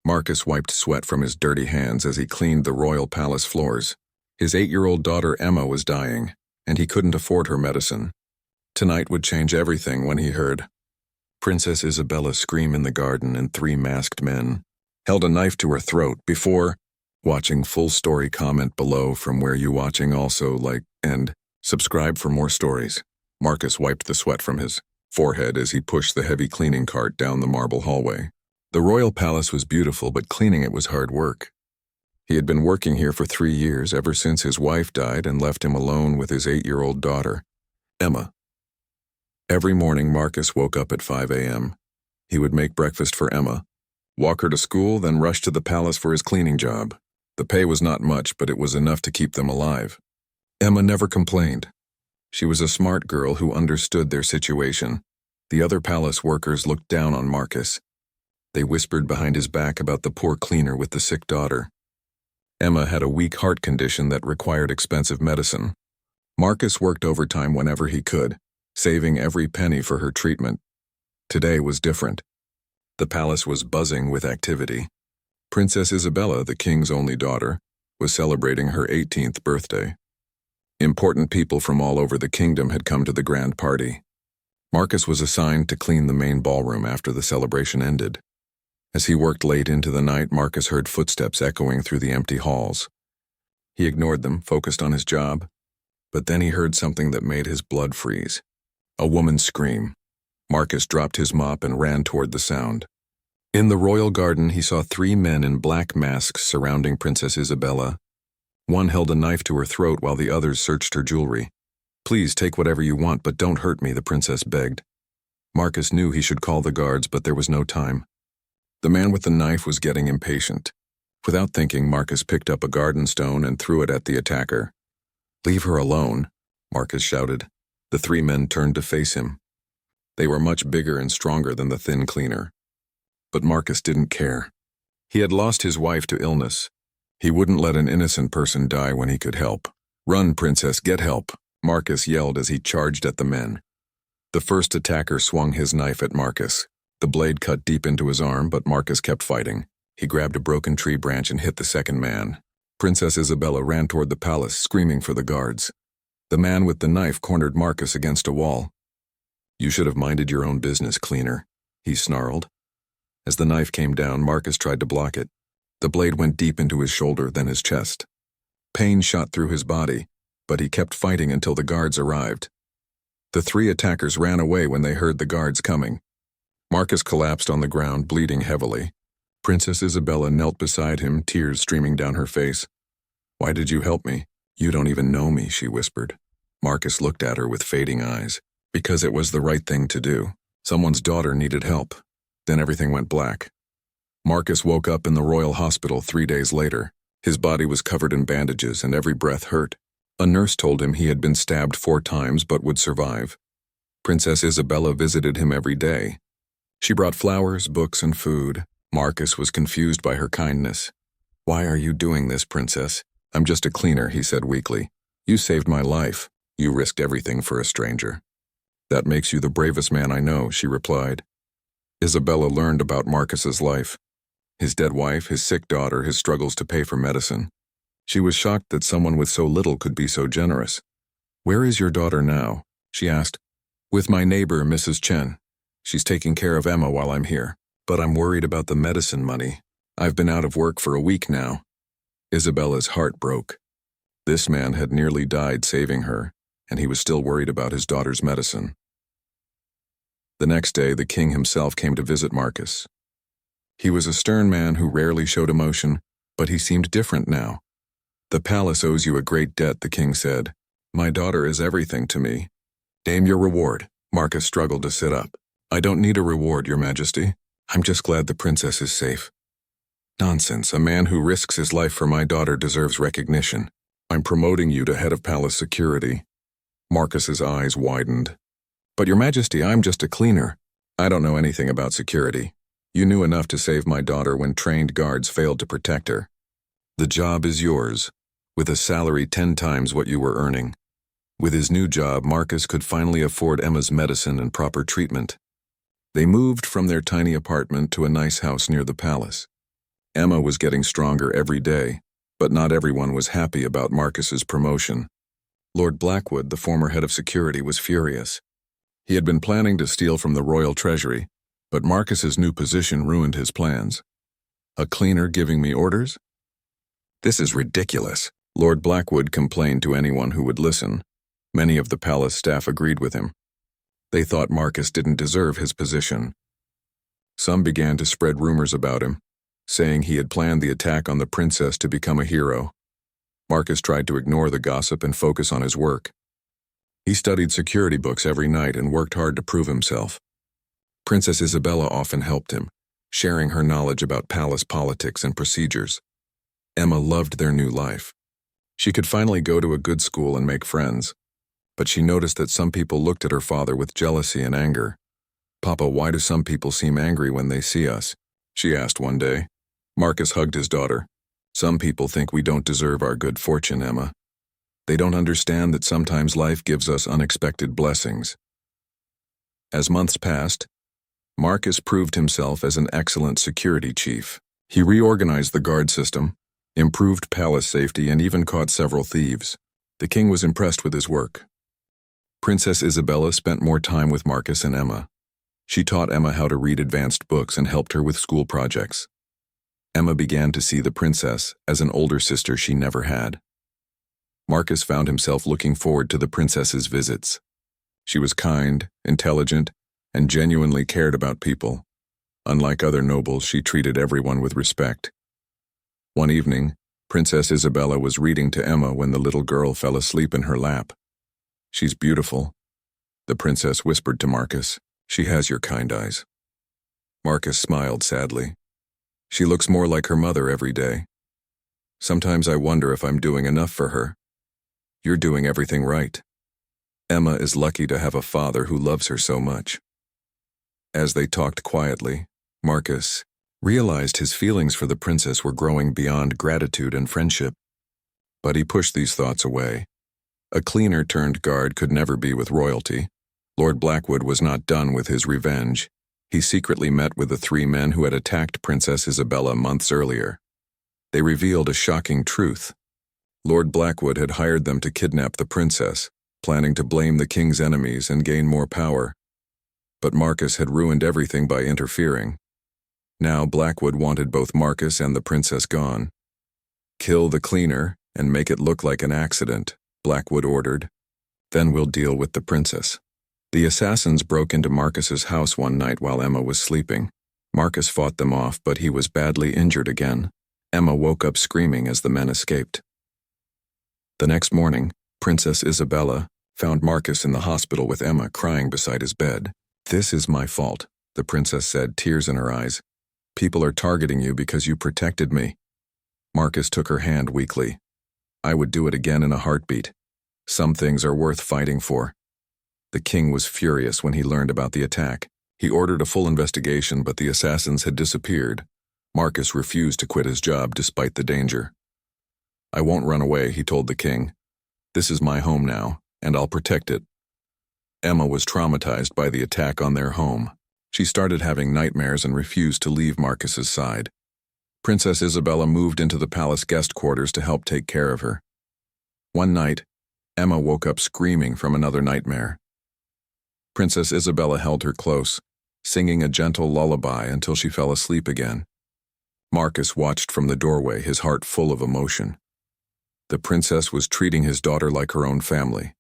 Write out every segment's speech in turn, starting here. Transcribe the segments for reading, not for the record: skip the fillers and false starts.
Marcus wiped sweat from his dirty hands as he cleaned the royal palace floors. His 8-year-old daughter Emma was dying, and he couldn't afford her medicine. Tonight would change everything when he heard Princess Isabella scream in the garden, and 3 masked men held a knife to her throat. Before watching full story, comment below from where you watching. Also like and subscribe for more stories. Marcus wiped the sweat from his forehead as he pushed the heavy cleaning cart down the marble hallway. The royal palace was beautiful, but cleaning it was hard work. He had been working here for 3 years, ever since his wife died and left him alone with his 8-year-old daughter, Emma. Every morning Marcus woke up at 5 a.m. He would make breakfast for Emma, walk her to school, then rush to the palace for his cleaning job. The pay was not much, but it was enough to keep them alive. Emma never complained. She was a smart girl who understood their situation. The other palace workers looked down on Marcus. They whispered behind his back about the poor cleaner with the sick daughter. Emma had a weak heart condition that required expensive medicine. Marcus worked overtime whenever he could, saving every penny for her treatment. Today was different. The palace was buzzing with activity. Princess Isabella, the king's only daughter, was celebrating her 18th birthday. Important people from all over the kingdom had come to the grand party. Marcus was assigned to clean the main ballroom after the celebration ended. As he worked late into the night, Marcus heard footsteps echoing through the empty halls. He ignored them, focused on his job. But then he heard something that made his blood freeze. A woman's scream. Marcus dropped his mop and ran toward the sound. In the royal garden, he saw 3 men in black masks surrounding Princess Isabella. One held a knife to her throat while the others searched her jewelry. "Please take whatever you want, but don't hurt me," the princess begged. Marcus knew he should call the guards, but there was no time. The man with the knife was getting impatient. Without thinking, Marcus picked up a garden stone and threw it at the attacker. "Leave her alone," Marcus shouted. The 3 men turned to face him. They were much bigger and stronger than the thin cleaner. But Marcus didn't care. He had lost his wife to illness. He wouldn't let an innocent person die when he could help. "Run, princess, get help," Marcus yelled as he charged at the men. The first attacker swung his knife at Marcus. The blade cut deep into his arm, but Marcus kept fighting. He grabbed a broken tree branch and hit the second man. Princess Isabella ran toward the palace, screaming for the guards. The man with the knife cornered Marcus against a wall. "You should have minded your own business, cleaner," he snarled. As the knife came down, Marcus tried to block it. The blade went deep into his shoulder, then his chest. Pain shot through his body, but he kept fighting until the guards arrived. The 3 attackers ran away when they heard the guards coming. Marcus collapsed on the ground, bleeding heavily. Princess Isabella knelt beside him, tears streaming down her face. "Why did you help me? You don't even know me," she whispered. Marcus looked at her with fading eyes. Because it was the right thing to do. Someone's daughter needed help. Then everything went black. Marcus woke up in the royal hospital 3 days later. His body was covered in bandages and every breath hurt. A nurse told him he had been stabbed 4 times but would survive. Princess Isabella visited him every day. She brought flowers, books, and food. Marcus was confused by her kindness. "Why are you doing this, princess?" "I'm just a cleaner," he said weakly. "You saved my life. You risked everything for a stranger." "That makes you the bravest man I know," she replied. Isabella learned about Marcus's life. His dead wife, his sick daughter, his struggles to pay for medicine. She was shocked that someone with so little could be so generous. "Where is your daughter now?" she asked. "With my neighbor, Mrs. Chen. She's taking care of Emma while I'm here. But I'm worried about the medicine money. I've been out of work for a week now." Isabella's heart broke. This man had nearly died saving her, and he was still worried about his daughter's medicine. The next day, the king himself came to visit Marcus. He was a stern man who rarely showed emotion, but he seemed different now. "The palace owes you a great debt," the king said. "My daughter is everything to me." "Name your reward." Marcus struggled to sit up. "I don't need a reward, your majesty. I'm just glad the princess is safe." "Nonsense. A man who risks his life for my daughter deserves recognition. I'm promoting you to head of palace security." Marcus's eyes widened. "But your majesty, I'm just a cleaner. I don't know anything about security. You knew enough to save my daughter when trained guards failed to protect her. The job is yours, with a salary 10 times what you were earning." With his new job, Marcus could finally afford Emma's medicine and proper treatment. They moved from their tiny apartment to a nice house near the palace. Emma was getting stronger every day, but not everyone was happy about Marcus's promotion. Lord Blackwood, the former head of security, was furious. He had been planning to steal from the royal treasury, but Marcus's new position ruined his plans. A cleaner giving me orders? This is ridiculous, Lord Blackwood complained to anyone who would listen. Many of the palace staff agreed with him. They thought Marcus didn't deserve his position. Some began to spread rumors about him, saying he had planned the attack on the princess to become a hero. Marcus tried to ignore the gossip and focus on his work. He studied security books every night and worked hard to prove himself. Princess Isabella often helped him, sharing her knowledge about palace politics and procedures. Emma loved their new life. She could finally go to a good school and make friends, but she noticed that some people looked at her father with jealousy and anger. "Papa, why do some people seem angry when they see us?" she asked one day. Marcus hugged his daughter. "Some people think we don't deserve our good fortune, Emma. They don't understand that sometimes life gives us unexpected blessings." As months passed, Marcus proved himself as an excellent security chief. He reorganized the guard system, improved palace safety, and even caught several thieves. The king was impressed with his work. Princess Isabella spent more time with Marcus and Emma. She taught Emma how to read advanced books and helped her with school projects. Emma began to see the princess as an older sister she never had. Marcus found himself looking forward to the princess's visits. She was kind, intelligent, and genuinely cared about people. Unlike other nobles, she treated everyone with respect. One evening, Princess Isabella was reading to Emma when the little girl fell asleep in her lap. "She's beautiful," the princess whispered to Marcus. "She has your kind eyes." Marcus smiled sadly. "She looks more like her mother every day. Sometimes I wonder if I'm doing enough for her." "You're doing everything right. Emma is lucky to have a father who loves her so much." As they talked quietly, Marcus realized his feelings for the princess were growing beyond gratitude and friendship. But he pushed these thoughts away. A cleaner turned guard could never be with royalty. Lord Blackwood was not done with his revenge. He secretly met with the 3 men who had attacked Princess Isabella months earlier. They revealed a shocking truth. Lord Blackwood had hired them to kidnap the princess, planning to blame the king's enemies and gain more power. But Marcus had ruined everything by interfering. Now Blackwood wanted both Marcus and the princess gone. "Kill the cleaner and make it look like an accident," Blackwood ordered. "Then we'll deal with the princess." The assassins broke into Marcus's house one night while Emma was sleeping. Marcus fought them off, but he was badly injured again. Emma woke up screaming as the men escaped. The next morning, Princess Isabella found Marcus in the hospital with Emma crying beside his bed. "This is my fault," the princess said, tears in her eyes. "People are targeting you because you protected me." Marcus took her hand weakly. "I would do it again in a heartbeat. Some things are worth fighting for." The king was furious when he learned about the attack. He ordered a full investigation, but the assassins had disappeared. Marcus refused to quit his job despite the danger. "I won't run away," he told the king. "This is my home now, and I'll protect it." Emma was traumatized by the attack on their home. She started having nightmares and refused to leave Marcus's side. Princess Isabella moved into the palace guest quarters to help take care of her. One night, Emma woke up screaming from another nightmare. Princess Isabella held her close, singing a gentle lullaby until she fell asleep again. Marcus watched from the doorway, his heart full of emotion. The princess was treating his daughter like her own family.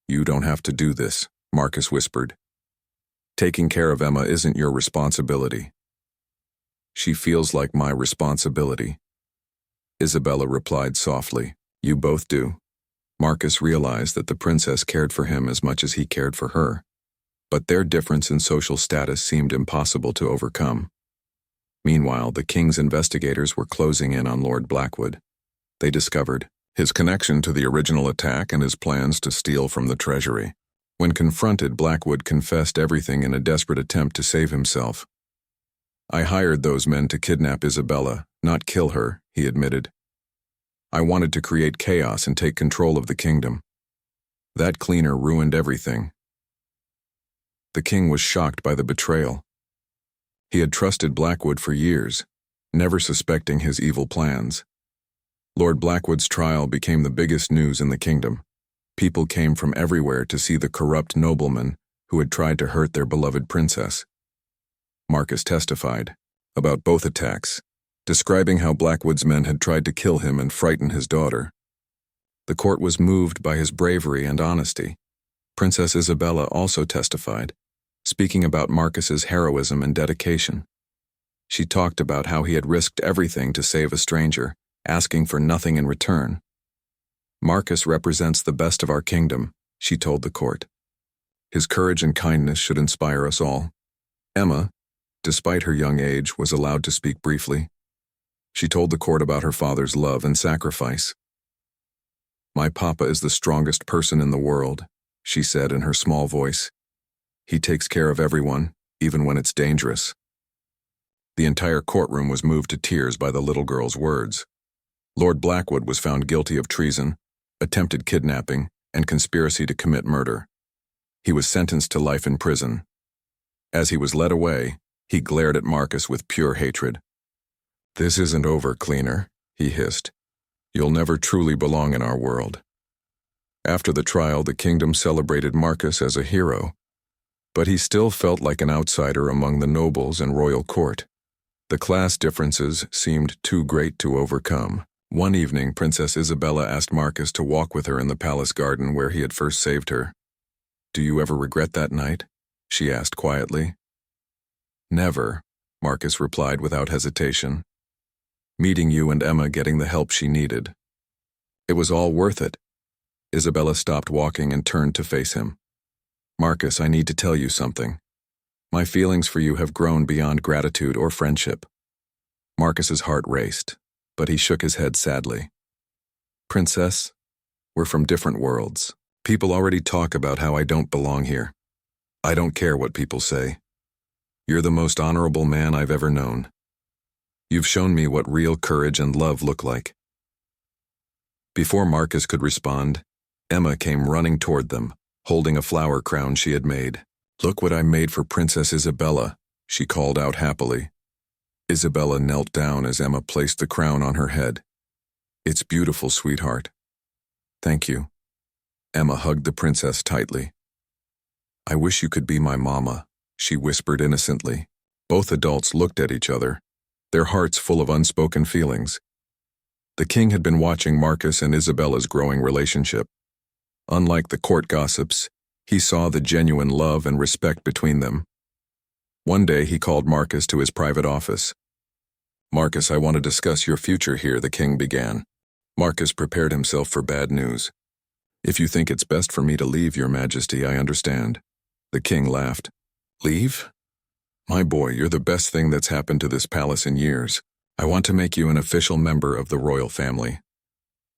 "You don't have to do this," Marcus whispered. "Taking care of Emma isn't your responsibility." "She feels like my responsibility," Isabella replied softly. "You both do." Marcus realized that the princess cared for him as much as he cared for her, but their difference in social status seemed impossible to overcome. Meanwhile, the king's investigators were closing in on Lord Blackwood. They discovered his connection to the original attack and his plans to steal from the treasury. When confronted, Blackwood confessed everything in a desperate attempt to save himself. "I hired those men to kidnap Isabella, not kill her," he admitted. "I wanted to create chaos and take control of the kingdom. That cleaner ruined everything." The king was shocked by the betrayal. He had trusted Blackwood for years. never suspecting his evil plans. Lord Blackwood's trial became the biggest news in the kingdom. People came from everywhere to see the corrupt nobleman who had tried to hurt their beloved princess. Marcus testified about both attacks, describing how Blackwood's men had tried to kill him and frighten his daughter. The court was moved by his bravery and honesty. Princess Isabella also testified, speaking about Marcus's heroism and dedication. She talked about how he had risked everything to save a stranger, asking for nothing in return. Marcus represents the best of our kingdom, she told the court. His courage and kindness should inspire us all. Emma, despite her young age, was allowed to speak briefly. She told the court about her father's love and sacrifice. "My papa is the strongest person in the world," she said in her small voice. "He takes care of everyone, even when it's dangerous." The entire courtroom was moved to tears by the little girl's words. Lord Blackwood was found guilty of treason, attempted kidnapping, and conspiracy to commit murder. He was sentenced to life in prison. As he was led away, he glared at Marcus with pure hatred. "This isn't over, cleaner," he hissed. "You'll never truly belong in our world." After the trial, the kingdom celebrated Marcus as a hero, but he still felt like an outsider among the nobles and royal court. The class differences seemed too great to overcome. One evening, Princess Isabella asked Marcus to walk with her in the palace garden where he had first saved her. "Do you ever regret that night?" she asked quietly. "Never," Marcus replied without hesitation. "Meeting you and Emma, getting the help she needed. It was all worth it." Isabella stopped walking and turned to face him. "Marcus, I need to tell you something. My feelings for you have grown beyond gratitude or friendship." Marcus's heart raced, but he shook his head sadly. "Princess, we're from different worlds. People already talk about how I don't belong here. I don't care what people say. You're the most honorable man I've ever known. You've shown me what real courage and love look like." Before Marcus could respond, Emma came running toward them, holding a flower crown she had made. "Look what I made for Princess Isabella," she called out happily. Isabella knelt down as Emma placed the crown on her head. "It's beautiful, sweetheart." "Thank you." Emma hugged the princess tightly. "I wish you could be my mama," she whispered innocently. Both adults looked at each other, their hearts full of unspoken feelings. The king had been watching Marcus and Isabella's growing relationship. Unlike the court gossips, he saw the genuine love and respect between them. One day he called Marcus to his private office. "Marcus, I want to discuss your future here," the king began. Marcus prepared himself for bad news. "If you think it's best for me to leave, Your Majesty, I understand." The king laughed. "Leave? My boy, you're the best thing that's happened to this palace in years. I want to make you an official member of the royal family."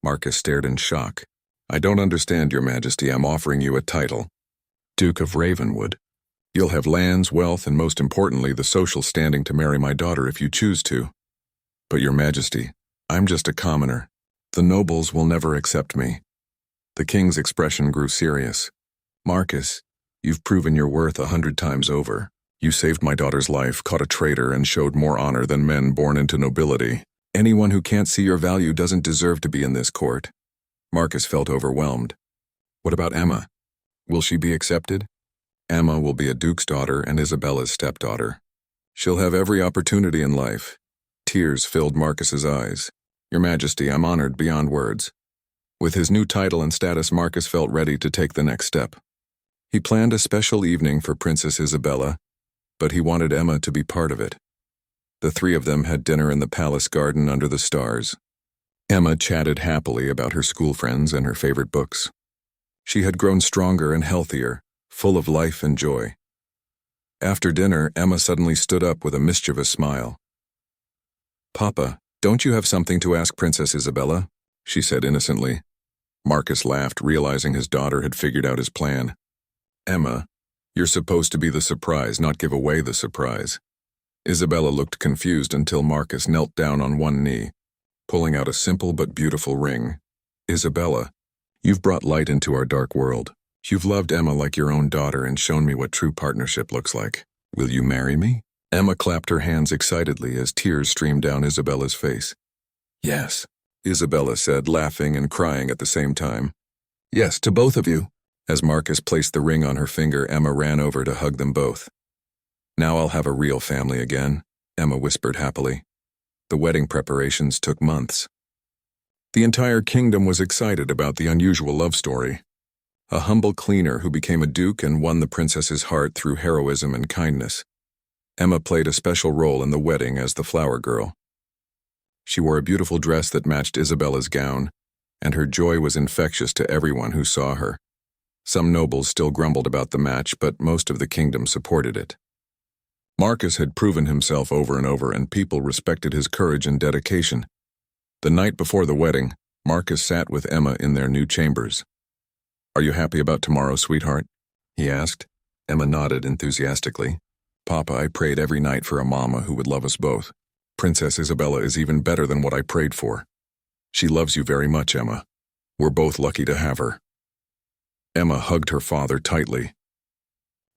Marcus stared in shock. "I don't understand, Your Majesty. I'm offering you a title. Duke of Ravenwood. You'll have lands, wealth, and most importantly, the social standing to marry my daughter if you choose to. But Your Majesty, I'm just a commoner. The nobles will never accept me." The king's expression grew serious. "Marcus, you've proven your worth 100 times over. You saved my daughter's life, caught a traitor, and showed more honor than men born into nobility. Anyone who can't see your value doesn't deserve to be in this court." Marcus felt overwhelmed. "What about Emma? Will she be accepted?" "Emma will be a duke's daughter and Isabella's stepdaughter. She'll have every opportunity in life." Tears filled Marcus's eyes. "Your Majesty, I'm honored beyond words." With his new title and status, Marcus felt ready to take the next step. He planned a special evening for Princess Isabella, but he wanted Emma to be part of it. The three of them had dinner in the palace garden under the stars. Emma chatted happily about her school friends and her favorite books. She had grown stronger and healthier, full of life and joy. After dinner, Emma suddenly stood up with a mischievous smile. "Papa, don't you have something to ask Princess Isabella?" she said innocently. Marcus laughed, realizing his daughter had figured out his plan. "Emma, you're supposed to be the surprise, not give away the surprise." Isabella looked confused until Marcus knelt down on one knee, pulling out a simple but beautiful ring. "Isabella, you've brought light into our dark world. You've loved Emma like your own daughter and shown me what true partnership looks like. Will you marry me?" Emma clapped her hands excitedly as tears streamed down Isabella's face. Yes, Isabella said, laughing and crying at the same time. Yes, to both of you. As Marcus placed the ring on her finger, Emma ran over to hug them both. Now I'll have a real family again, Emma whispered happily. The wedding preparations took months. The entire kingdom was excited about the unusual love story. A humble cleaner who became a duke and won the princess's heart through heroism and kindness. Emma played a special role in the wedding as the flower girl. She wore a beautiful dress that matched Isabella's gown, and her joy was infectious to everyone who saw her. Some nobles still grumbled about the match, but most of the kingdom supported it. Marcus had proven himself over and over, and people respected his courage and dedication. The night before the wedding, Marcus sat with Emma in their new chambers. Are you happy about tomorrow, sweetheart? He asked. Emma nodded enthusiastically. Papa, I prayed every night for a mama who would love us both. Princess Isabella is even better than what I prayed for. She loves you very much, Emma. We're both lucky to have her. Emma hugged her father tightly.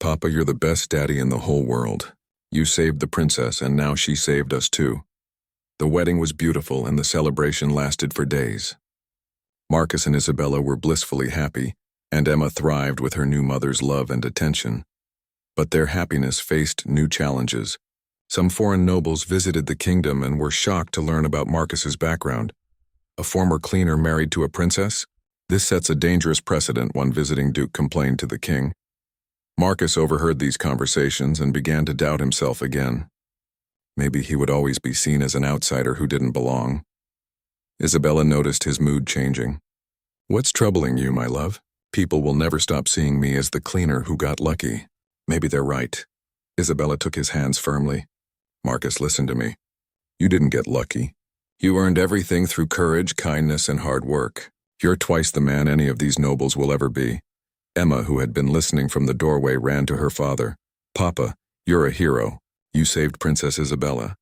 Papa, you're the best daddy in the whole world. You saved the princess, and now she saved us too. The wedding was beautiful, and the celebration lasted for days. Marcus and Isabella were blissfully happy, and Emma thrived with her new mother's love and attention. But their happiness faced new challenges. Some foreign nobles visited the kingdom and were shocked to learn about Marcus's background. A former cleaner married to a princess? This sets a dangerous precedent, one visiting duke complained to the king. Marcus overheard these conversations and began to doubt himself again. Maybe he would always be seen as an outsider who didn't belong. Isabella noticed his mood changing. What's troubling you, my love? People will never stop seeing me as the cleaner who got lucky. Maybe they're right. Isabella took his hands firmly. Marcus, listen to me. You didn't get lucky. You earned everything through courage, kindness, and hard work. You're twice the man any of these nobles will ever be. Emma, who had been listening from the doorway, ran to her father. Papa, you're a hero. You saved Princess Isabella.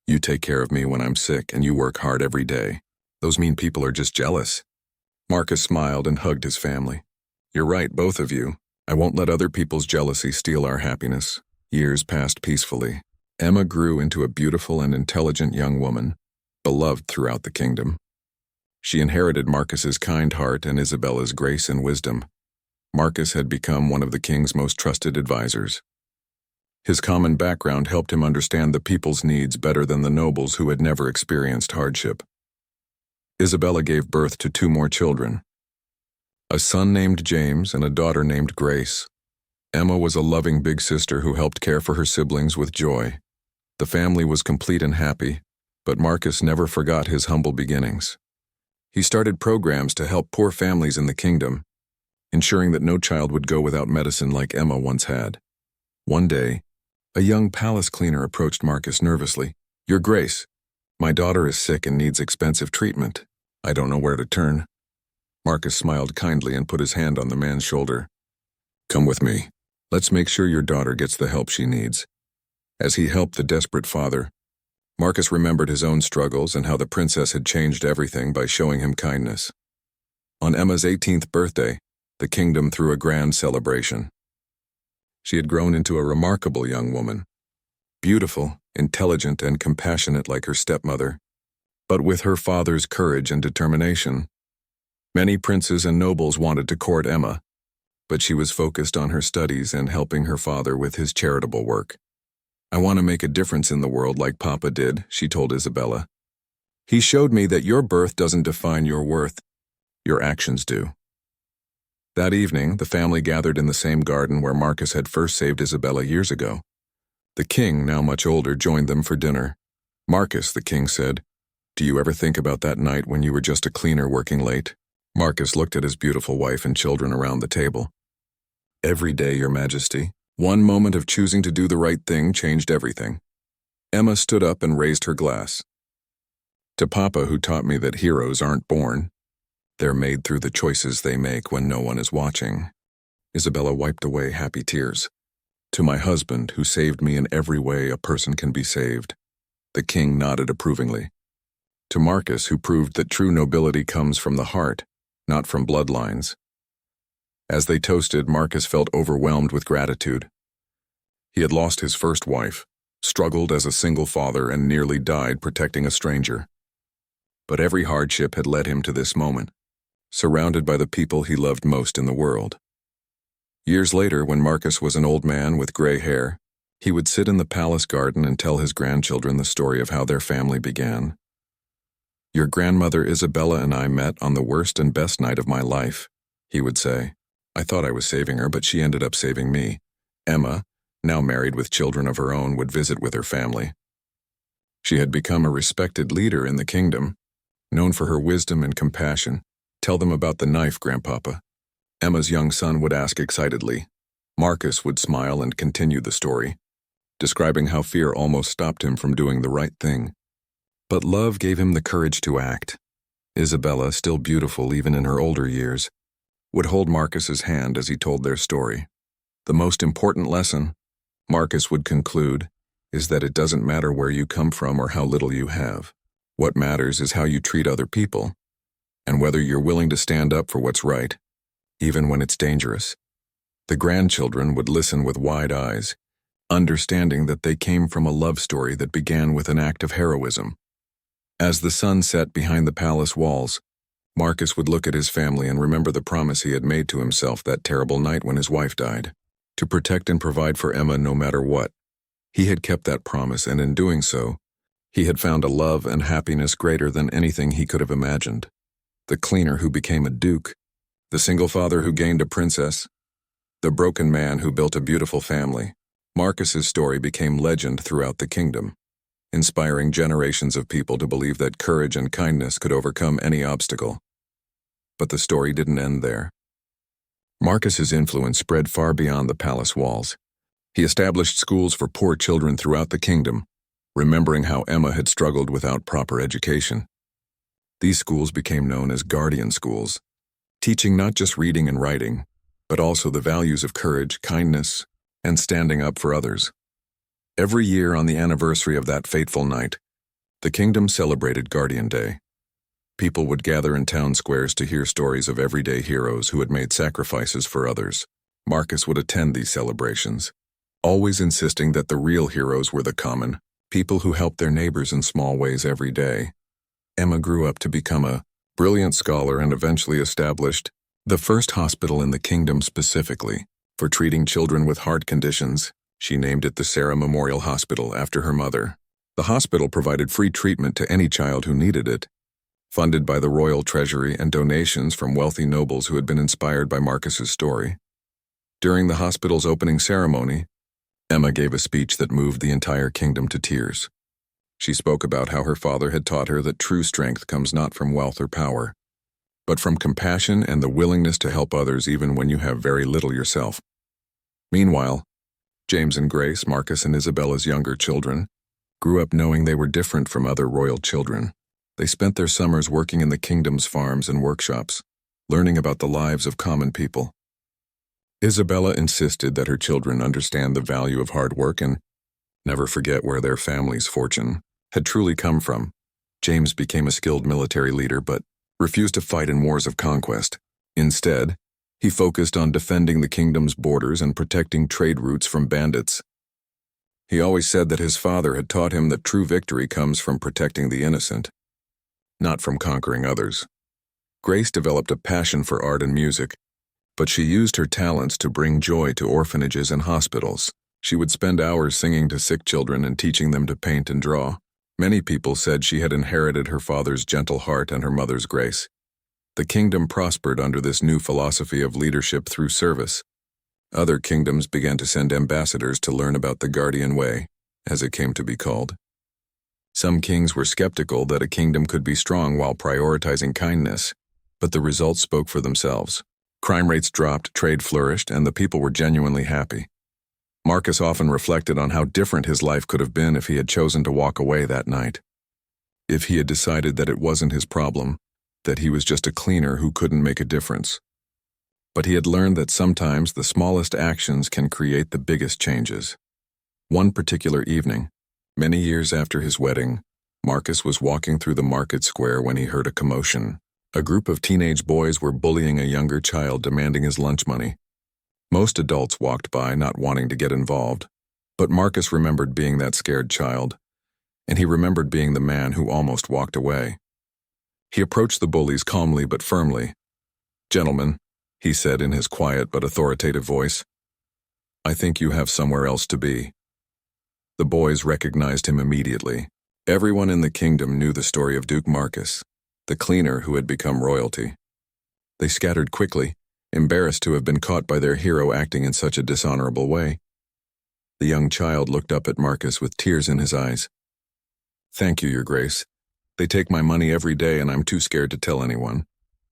You take care of me when I'm sick, and you work hard every day. Those mean people are just jealous. Marcus smiled and hugged his family. You're right, both of you. I won't let other people's jealousy steal our happiness. Years passed peacefully. Emma grew into a beautiful and intelligent young woman, beloved throughout the kingdom. She inherited Marcus's kind heart and Isabella's grace and wisdom. Marcus had become one of the king's most trusted advisors. His common background helped him understand the people's needs better than the nobles who had never experienced hardship. Isabella gave birth to 2 more children, a son named James and a daughter named Grace. Emma was a loving big sister who helped care for her siblings with joy. The family was complete and happy, but Marcus never forgot his humble beginnings. He started programs to help poor families in the kingdom, ensuring that no child would go without medicine like Emma once had. One day, a young palace cleaner approached Marcus nervously. Your Grace, my daughter is sick and needs expensive treatment. I don't know where to turn. Marcus smiled kindly and put his hand on the man's shoulder. Come with me. Let's make sure your daughter gets the help she needs. As he helped the desperate father, Marcus remembered his own struggles and how the princess had changed everything by showing him kindness. On Emma's 18th birthday, the kingdom threw a grand celebration. She had grown into a remarkable young woman, beautiful, intelligent, and compassionate like her stepmother, but with her father's courage and determination. Many princes and nobles wanted to court Emma, but she was focused on her studies and helping her father with his charitable work. I want to make a difference in the world like Papa did, she told Isabella. He showed me that your birth doesn't define your worth, your actions do. That evening, the family gathered in the same garden where Marcus had first saved Isabella years ago. The king, now much older, joined them for dinner. Marcus, the king said, do you ever think about that night when you were just a cleaner working late? Marcus looked at his beautiful wife and children around the table. Every day, Your Majesty. One moment of choosing to do the right thing changed everything. Emma stood up and raised her glass. To Papa, who taught me that heroes aren't born. They're made through the choices they make when no one is watching. Isabella wiped away happy tears. To my husband, who saved me in every way a person can be saved. The king nodded approvingly. To Marcus, who proved that true nobility comes from the heart, not from bloodlines. As they toasted, Marcus felt overwhelmed with gratitude. He had lost his first wife, struggled as a single father, and nearly died protecting a stranger. But every hardship had led him to this moment, surrounded by the people he loved most in the world. Years later, when Marcus was an old man with gray hair, he would sit in the palace garden and tell his grandchildren the story of how their family began. "Your grandmother Isabella and I met on the worst and best night of my life," he would say. "I thought I was saving her, but she ended up saving me." Emma, now married with children of her own, would visit with her family. She had become a respected leader in the kingdom, known for her wisdom and compassion. "Tell them about the knife, Grandpapa," Emma's young son would ask excitedly. Marcus would smile and continue the story, describing how fear almost stopped him from doing the right thing. But love gave him the courage to act. Isabella, still beautiful even in her older years, would hold Marcus's hand as he told their story. "The most important lesson," Marcus would conclude, "is that it doesn't matter where you come from or how little you have. What matters is how you treat other people, and whether you're willing to stand up for what's right, even when it's dangerous." The grandchildren would listen with wide eyes, understanding that they came from a love story that began with an act of heroism. As the sun set behind the palace walls, Marcus would look at his family and remember the promise he had made to himself that terrible night when his wife died, to protect and provide for Emma no matter what. He had kept that promise, and in doing so, he had found a love and happiness greater than anything he could have imagined. The cleaner who became a duke, the single father who gained a princess, the broken man who built a beautiful family. Marcus's story became legend throughout the kingdom, inspiring generations of people to believe that courage and kindness could overcome any obstacle. But the story didn't end there. Marcus's influence spread far beyond the palace walls. He established schools for poor children throughout the kingdom, remembering how Emma had struggled without proper education. These schools became known as guardian schools, teaching not just reading and writing, but also the values of courage, kindness, and standing up for others. Every year on the anniversary of that fateful night, the kingdom celebrated Guardian Day. People would gather in town squares to hear stories of everyday heroes who had made sacrifices for others. Marcus would attend these celebrations, always insisting that the real heroes were the common people who helped their neighbors in small ways every day. Emma grew up to become a brilliant scholar and eventually established the first hospital in the kingdom specifically for treating children with heart conditions. She named it the Sarah Memorial Hospital after her mother. The hospital provided free treatment to any child who needed it, funded by the royal treasury and donations from wealthy nobles who had been inspired by Marcus's story. During the hospital's opening ceremony, Emma gave a speech that moved the entire kingdom to tears. She spoke about how her father had taught her that true strength comes not from wealth or power, but from compassion and the willingness to help others even when you have very little yourself. Meanwhile, James and Grace, Marcus and Isabella's younger children, grew up knowing they were different from other royal children. They spent their summers working in the kingdom's farms and workshops, learning about the lives of common people. Isabella insisted that her children understand the value of hard work and never forget where their family's fortune had truly come from. James became a skilled military leader but refused to fight in wars of conquest. Instead, he focused on defending the kingdom's borders and protecting trade routes from bandits. He always said that his father had taught him that true victory comes from protecting the innocent, not from conquering others. Grace developed a passion for art and music, but she used her talents to bring joy to orphanages and hospitals. She would spend hours singing to sick children and teaching them to paint and draw. Many people said she had inherited her father's gentle heart and her mother's grace. The kingdom prospered under this new philosophy of leadership through service. Other kingdoms began to send ambassadors to learn about the Guardian Way, as it came to be called. Some kings were skeptical that a kingdom could be strong while prioritizing kindness, but the results spoke for themselves. Crime rates dropped, trade flourished, and the people were genuinely happy. Marcus often reflected on how different his life could have been if he had chosen to walk away that night. If he had decided that it wasn't his problem, that he was just a cleaner who couldn't make a difference. But he had learned that sometimes the smallest actions can create the biggest changes. One particular evening, many years after his wedding, Marcus was walking through the market square when he heard a commotion. A group of teenage boys were bullying a younger child, demanding his lunch money. Most adults walked by, not wanting to get involved, But Marcus remembered being that scared child, and he remembered being the man who almost walked away. He approached the bullies calmly but firmly. "Gentlemen," he said in his quiet but authoritative voice, "I think you have somewhere else to be." The boys recognized him immediately. Everyone in the kingdom knew the story of Duke Marcus, the cleaner who had become royalty. They scattered quickly, embarrassed to have been caught by their hero acting in such a dishonorable way. The young child looked up at Marcus with tears in his eyes. "Thank you, Your Grace. They take my money every day and I'm too scared to tell anyone."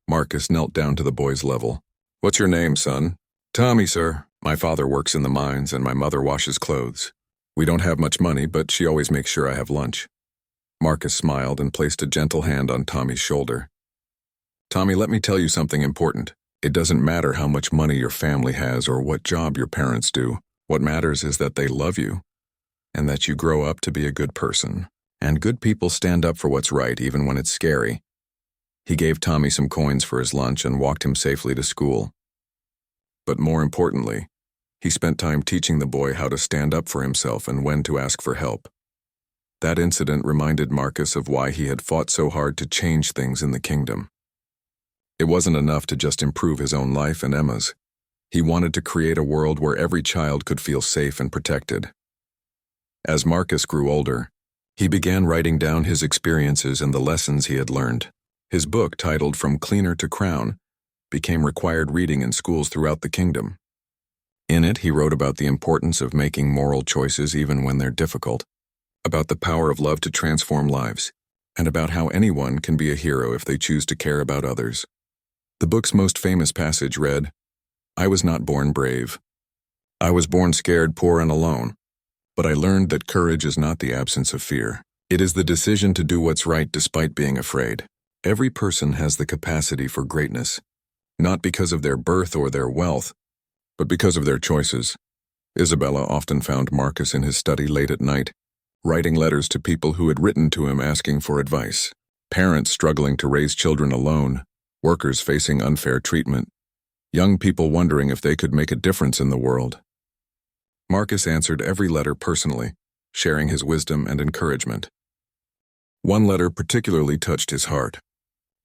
Marcus knelt down to the boy's level. "What's your name, son?" "Tommy, sir. My father works in the mines and my mother washes clothes. We don't have much money, but she always makes sure I have lunch." Marcus smiled and placed a gentle hand on Tommy's shoulder. "Tommy, let me tell you something important. It doesn't matter how much money your family has or what job your parents do. What matters is that they love you, and that you grow up to be a good person. And good people stand up for what's right even when it's scary." He gave Tommy some coins for his lunch and walked him safely to school. But more importantly, he spent time teaching the boy how to stand up for himself and when to ask for help. That incident reminded Marcus of why he had fought so hard to change things in the kingdom. It wasn't enough to just improve his own life and Emma's. He wanted to create a world where every child could feel safe and protected. As Marcus grew older, he began writing down his experiences and the lessons he had learned. His book, titled From Cleaner to Crown, became required reading in schools throughout the kingdom. In it, he wrote about the importance of making moral choices even when they're difficult, about the power of love to transform lives, and about how anyone can be a hero if they choose to care about others. The book's most famous passage read, "I was not born brave. I was born scared, poor, and alone. But I learned that courage is not the absence of fear. It is the decision to do what's right despite being afraid." Every person has the capacity for greatness, not because of their birth or their wealth, but because of their choices. Isabella often found Marcus in his study late at night, writing letters to people who had written to him asking for advice. Parents struggling to raise children alone, workers facing unfair treatment, young people wondering if they could make a difference in the world. Marcus answered every letter personally, sharing his wisdom and encouragement. One letter particularly touched his heart.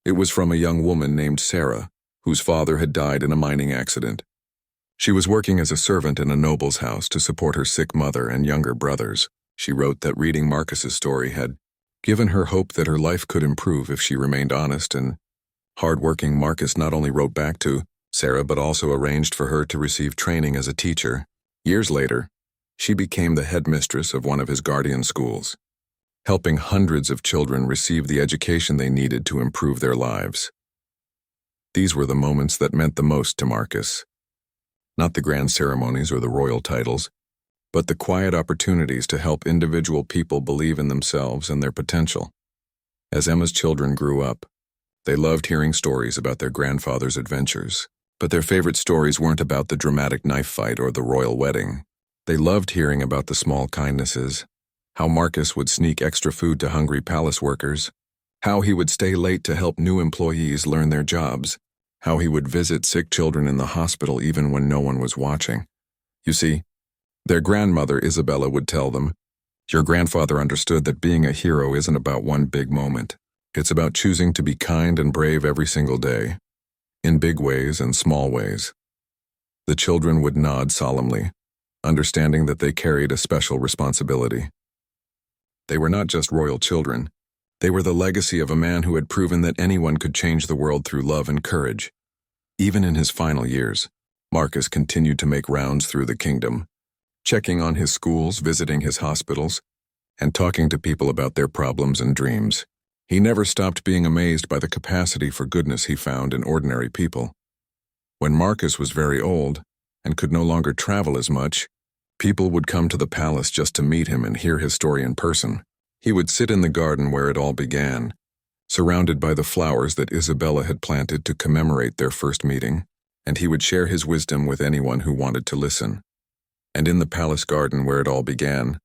It was from a young woman named Sarah, whose father had died in a mining accident. She was working as a servant in a noble's house to support her sick mother and younger brothers. She wrote that reading Marcus's story had given her hope that her life could improve if she remained honest and hardworking. Marcus not only wrote back to Sarah but also arranged for her to receive training as a teacher. Years later, she became the headmistress of one of his guardian schools, helping hundreds of children receive the education they needed to improve their lives. These were the moments that meant the most to Marcus. Not the grand ceremonies or the royal titles, but the quiet opportunities to help individual people believe in themselves and their potential. As Emma's children grew up, they loved hearing stories about their grandfather's adventures, but their favorite stories weren't about the dramatic knife fight or the royal wedding. They loved hearing about the small kindnesses, how Marcus would sneak extra food to hungry palace workers, how he would stay late to help new employees learn their jobs, how he would visit sick children in the hospital even when no one was watching. You see, their grandmother Isabella would tell them, "Your grandfather understood that being a hero isn't about one big moment. It's about choosing to be kind and brave every single day, in big ways and small ways." The children would nod solemnly, understanding that they carried a special responsibility. They were not just royal children. They were the legacy of a man who had proven that anyone could change the world through love and courage. Even in his final years, Marcus continued to make rounds through the kingdom, checking on his schools, visiting his hospitals, and talking to people about their problems and dreams. He never stopped being amazed by the capacity for goodness he found in ordinary people. When Marcus was very old and could no longer travel as much, people would come to the palace just to meet him and hear his story in person. He would sit in the garden where it all began, surrounded by the flowers that Isabella had planted to commemorate their first meeting, and he would share his wisdom with anyone who wanted to listen. And in the palace garden where it all began,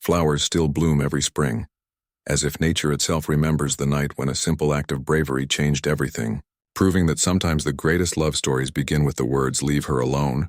flowers still bloom every spring, as if nature itself remembers the night when a simple act of bravery changed everything, proving that sometimes the greatest love stories begin with the words, "Leave her alone."